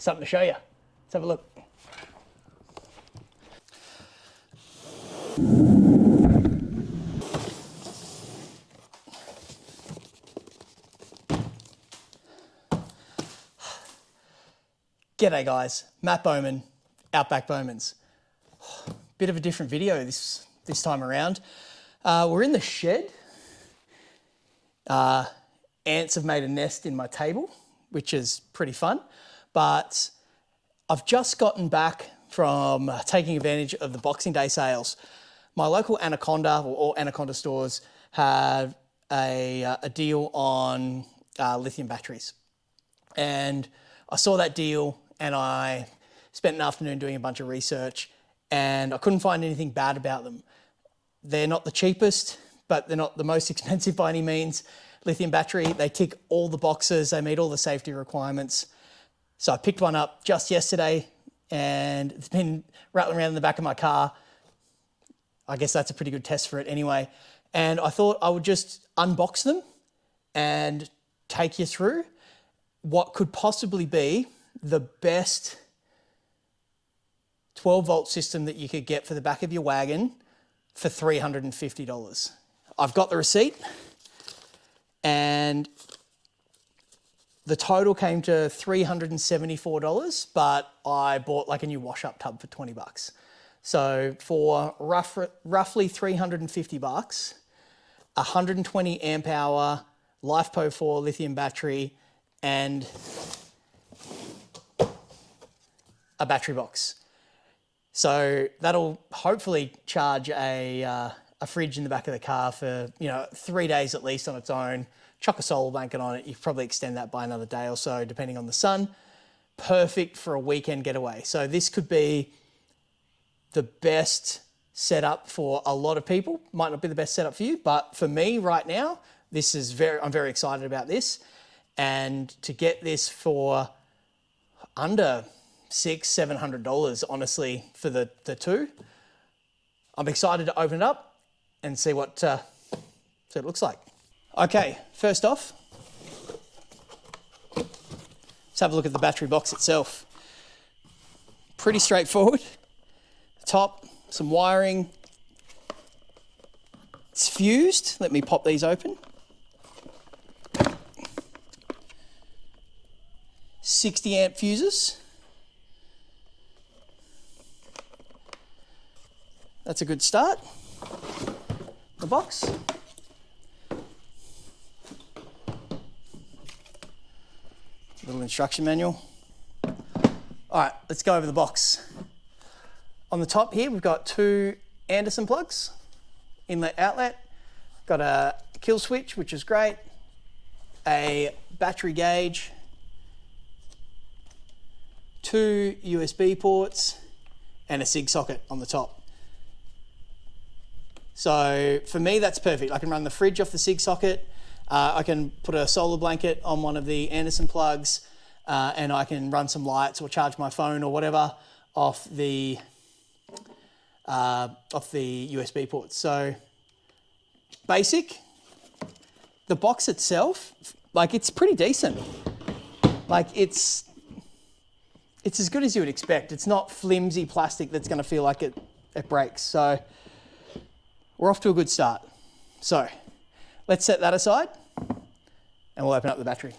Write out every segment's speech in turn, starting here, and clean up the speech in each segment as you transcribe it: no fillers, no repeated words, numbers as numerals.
something to show you. Let's have a look. G'day guys, Matt Bowman, Outback Bowmans. Bit of a different video this time around. We're in the shed. Ants have made a nest in my table, which is pretty fun, but I've just gotten back from taking advantage of the Boxing Day sales. My local Anaconda or all Anaconda stores have a deal on lithium batteries. And I saw that deal and I spent an afternoon doing a bunch of research and I couldn't find anything bad about them. They're not the cheapest, but they're not the most expensive by any means. Lithium battery, they tick all the boxes, they meet all the safety requirements. So I picked one up just yesterday and it's been rattling around in the back of my car. I guess that's a pretty good test for it anyway. And I thought I would just unbox them and take you through what could possibly be the best 12-volt system that you could get for the back of your wagon for $350. I've got the receipt and the total came to $374, but I bought like a new wash-up tub for 20 bucks. So for roughly 350 bucks, 120 amp hour LiFeP04 lithium battery and a battery box. So that'll hopefully charge a fridge in the back of the car for 3 days at least on its own. Chuck a solar blanket on it. You could probably extend that by another day or so depending on the sun. Perfect for a weekend getaway. So this could be the best setup for a lot of people. Might not be the best setup for you, but for me right now, I'm very excited about this. And to get this for under $600-700, honestly, for the two, I'm excited to open it up and see what it looks like. Okay, first off, let's have a look at the battery box itself. Pretty straightforward. Top, some wiring. It's fused. Let me pop these open. 60 amp fuses. That's a good start. The box. Little instruction manual. All right, let's go over the box. On the top here, we've got two Anderson plugs, inlet outlet. Got a kill switch, which is great. A battery gauge. Two USB ports and a SIG socket on the top. So for me, that's perfect. I can run the fridge off the SIG socket. I can put a solar blanket on one of the Anderson plugs and I can run some lights or charge my phone or whatever off the USB ports. So basic. The box itself, like it's pretty decent. Like it's as good as you would expect. It's not flimsy plastic that's gonna feel like it breaks. So we're off to a good start. So let's set that aside and we'll open up the battery.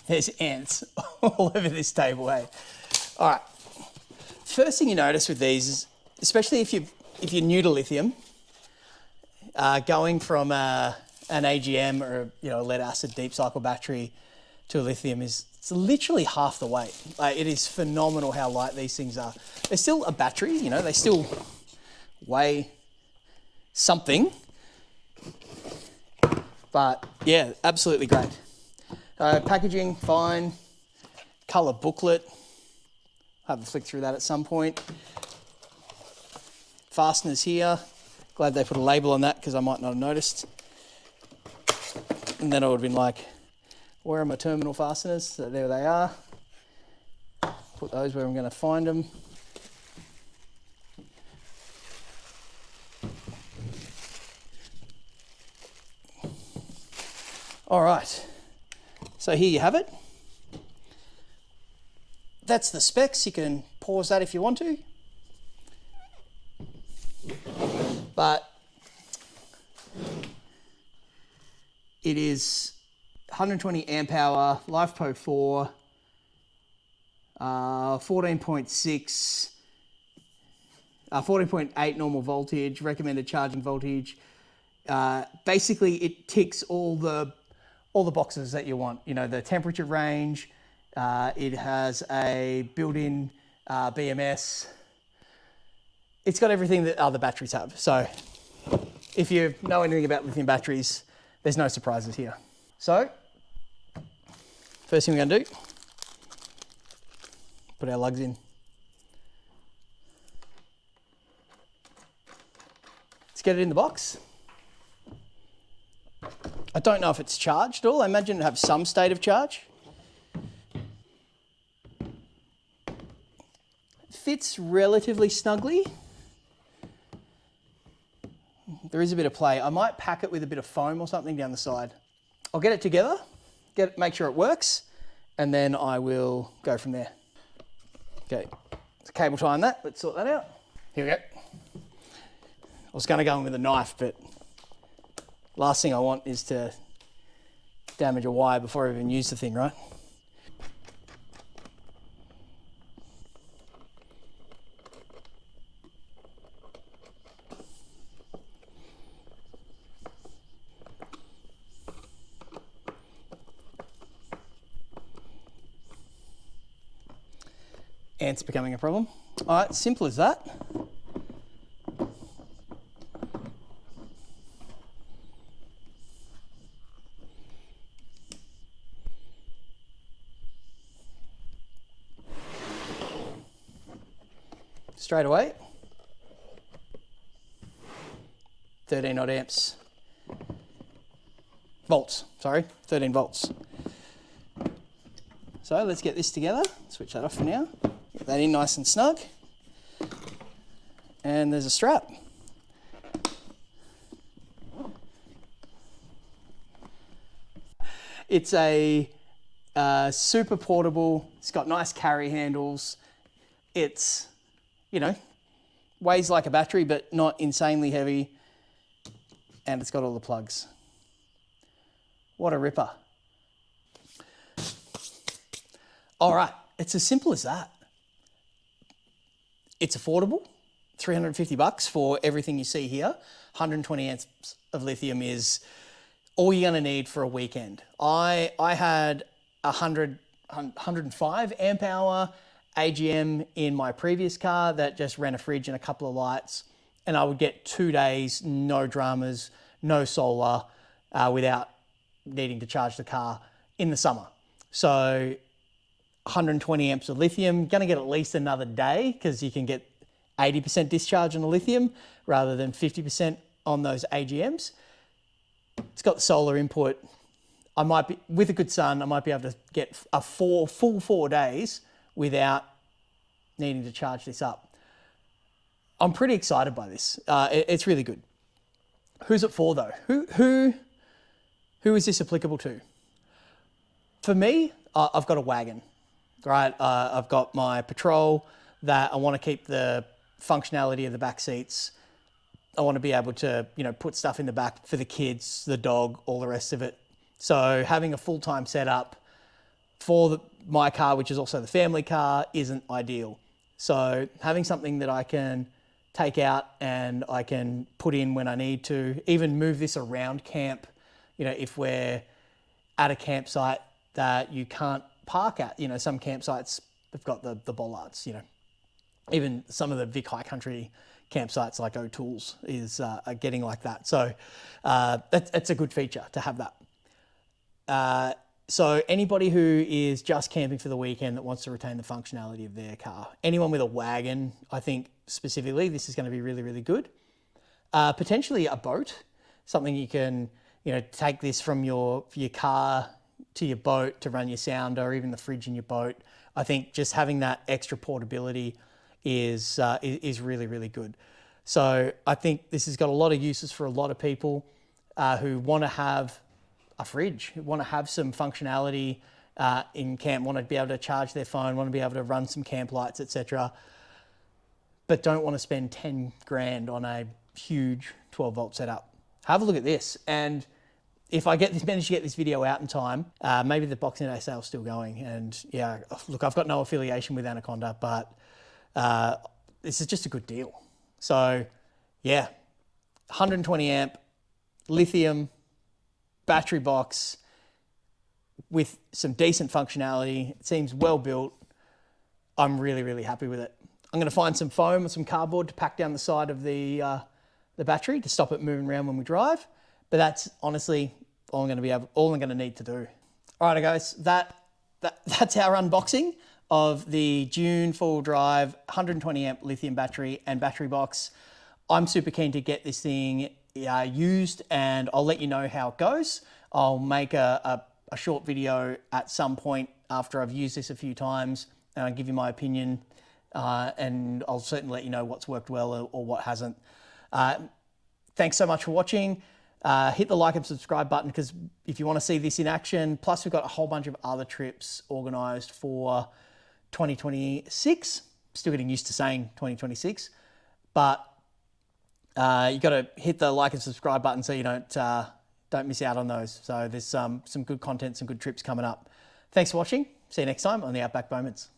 There's ants all over this table, hey? All right, first thing you notice with these is, especially if you're new to lithium, going from an AGM or a lead acid deep cycle battery to a lithium it's literally half the weight. Like, it is phenomenal how light these things are. They're still a battery, they still weigh something, but yeah, absolutely great. Packaging, fine. Color booklet. I'll have a flick through that at some point. Fasteners here. Glad they put a label on that because I might not have noticed. And then I would have been like, where are my terminal fasteners? So there they are. Put those where I'm going to find them. All right, so here you have it. That's the specs. You can pause that if you want to. But it is 120 amp hour, LiFeP04, 14.6, 14.8 normal voltage, recommended charging voltage. Basically, it ticks all the boxes that you want. You know, the temperature range. It has a built-in BMS. It's got everything that other batteries have. So if you know anything about lithium batteries, there's no surprises here. So first thing we're going to do, put our lugs in. Let's get it in the box. I don't know if it's charged at all. I imagine it'd have some state of charge. It fits relatively snugly. There is a bit of play. I might pack it with a bit of foam or something down the side. I'll get it together, make sure it works, and then I will go from there. Okay, it's cable tie on that. Let's sort that out. Here we go. I was going to go in with a knife, but last thing I want is to damage a wire before I even use the thing, right? Ants becoming a problem. All right, simple as that. Straight away, 13 odd amps, volts, sorry, 13 volts. So let's get this together, switch that off for now, get that in nice and snug, and there's a strap. It's a super portable, it's got nice carry handles, it's, you know, weighs like a battery, but not insanely heavy. And it's got all the plugs. What a ripper. All right, it's as simple as that. It's affordable, 350 bucks for everything you see here. 120 amps of lithium is all you're gonna need for a weekend. I had 105 amp hour AGM in my previous car that just ran a fridge and a couple of lights, and I would get 2 days, no dramas, no solar, without needing to charge the car in the summer. So 120 amps of lithium, gonna get at least another day because you can get 80% discharge on the lithium rather than 50% on those AGMs. It's got the solar input. I might be, with a good sun, I might be able to get a full 4 days without needing to charge this up. I'm pretty excited by this. It's really good. Who's it for though? Who is this applicable to? For me, I've got a wagon, right? I've got my Patrol that I want to keep the functionality of the back seats. I want to be able to, you know, put stuff in the back for the kids, the dog, all the rest of it. So having a full-time setup for my car, which is also the family car, isn't ideal. So having something that I can take out and I can put in when I need to, even move this around camp, you know, if we're at a campsite that you can't park at, you know, some campsites have got the bollards, you know, even some of the Vic High Country campsites like O'Toole's are getting like that. So that's a good feature to have that. So anybody who is just camping for the weekend that wants to retain the functionality of their car, anyone with a wagon, I think specifically, this is going to be really, really good. Potentially a boat, something you can, you know, take this from your car to your boat to run your sound, or even the fridge in your boat. I think just having that extra portability is really, really good. So I think this has got a lot of uses for a lot of people who want to have a fridge, who want to have some functionality in camp, want to be able to charge their phone, want to be able to run some camp lights, etc., but don't want to spend 10 grand on a huge 12 volt setup. Have a look at this. And if I manage to get this video out in time, maybe the Boxing Day sale's still going. And yeah, look, I've got no affiliation with Anaconda, but this is just a good deal. So yeah, 120 amp lithium battery box with some decent functionality. It seems well built. I'm really, really happy with it. I'm going to find some foam and some cardboard to pack down the side of the battery to stop it moving around when we drive. But that's honestly all I'm going to need to do. All right, guys, that's our unboxing of the Dune 4-wheel drive 120 amp lithium battery and battery box. I'm super keen to get this thing used, and I'll let you know how it goes. I'll make a short video at some point after I've used this a few times, and I'll give you my opinion, and I'll certainly let you know what's worked well or what hasn't. Thanks so much for watching. Hit the like and subscribe button, because if you want to see this in action, plus we've got a whole bunch of other trips organised for 2026. Still getting used to saying 2026, but you got to hit the like and subscribe button so you don't miss out on those. So there's some good content, some good trips coming up. Thanks for watching. See you next time on the Outback Moments.